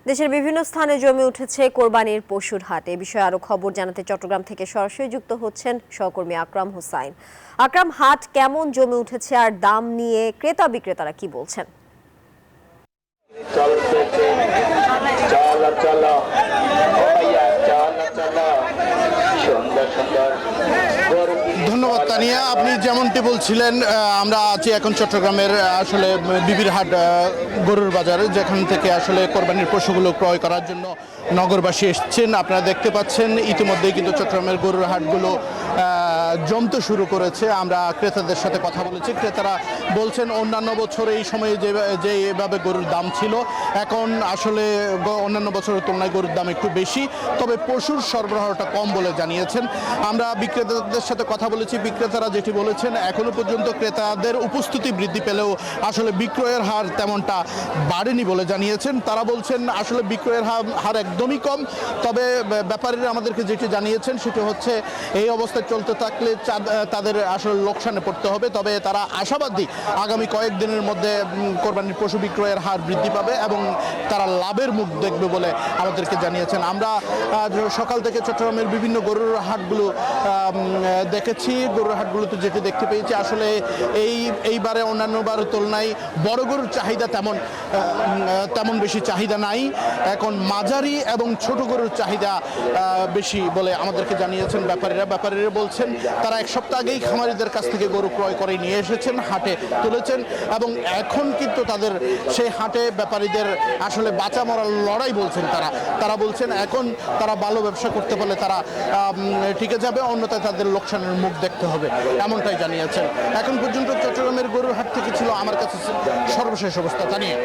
দেশের বিভিন্ন স্থানে জমে উঠেছে কোরবানির পশুর হাট। এ বিষয়ে আরো খবর জানাতে চট্টগ্রাম থেকে সরাসরি যুক্ত হচ্ছেন সহকর্মী আকরাম হোসাইন। আকরাম, হাট কেমন জমে উঠেছে আর দাম নিয়ে ক্রেতা বিক্রেতারা কি বলছেন? ধন্যবাদ তানিয়া। আপনি যেমনটি বলছিলেন, আমরা আছি এখন চট্টগ্রামের আসলে বিবির হাট গরুর বাজারে, যেখান থেকে আসলে কোরবানির পশুগুলো ক্রয় করার জন্য নগরবাসী এসছেন। আপনারা দেখতে পাচ্ছেন ইতিমধ্যেই কিন্তু চট্টগ্রামের গরুর হাটগুলো জমতে শুরু করেছে। আমরা ক্রেতাদের সাথে কথা বলেছি। ক্রেতারা বলছেন অন্যান্য বছর এই সময়ে যেভাবে গরুর দাম ছিল, এখন আসলে অন্যান্য বছরের তুলনায় গরুর দাম একটু বেশি, তবে পশুর সরবরাহটা কম বলে জানিয়েছেন। আমরা বিক্রেতাদের সাথে কথা বলেছি। বিক্রেতারা যেটি বলেছেন, এখনো পর্যন্ত ক্রেতাদের উপস্থিতি বৃদ্ধি পেলেও আসলে বিক্রয়ের হার তেমনটা বাড়েনি বলে জানিয়েছেন। তারা বলছেন আসলে বিক্রয়ের হার একদমই কম, তবে ব্যাপারীরা আমাদেরকে যেটি জানিয়েছেন সেটি হচ্ছে এই অবস্থায় চলতে থাকলে তাদের আসলে লোকসানে পড়তে হবে। তবে তারা আশাবাদী আগামী কয়েকদিনের মধ্যে কোরবানির পশু বিক্রয়ের হার বৃদ্ধি পাবে এবং তারা লাভের মুখ দেখবে বলে আমাদেরকে জানিয়েছেন। আমরা সকাল থেকে চট্টগ্রামের বিভিন্ন গরুর হাটগুলো দেখেছি। গরুর হাটগুলোতে যেটি দেখতে পেয়েছি, আসলে এইবারে অন্যান্য বারের তুলনায় বড় গরুর চাহিদা তেমন বেশি চাহিদা নাই। এখন মাঝারি এবং ছোট গরুর চাহিদা বেশি বলে আমাদেরকে জানিয়েছেন ব্যাপারীরা বলছেন তারা এক সপ্তাহ আগেই খামারিদের কাছ থেকে গরু ক্রয় করে নিয়ে এসেছেন, হাটে তুলেছেন এবং এখন কিন্তু তাদের সেই হাটে ব্যাপারীদের আসলে বাঁচা মরার লড়াই বলছেন। তারা বলছেন এখন তারা ভালো ব্যবসা করতে পারলে তারা টিকে যাবে, অন্যথায় তাদের লোকসানের মুখ দেখতে হবে, এমনটাই জানিয়েছেন। এখন পর্যন্ত চট্টগ্রামের গরুর হাট থেকে ছিল আমার কাছে সর্বশেষ অবস্থা। জানিয়ে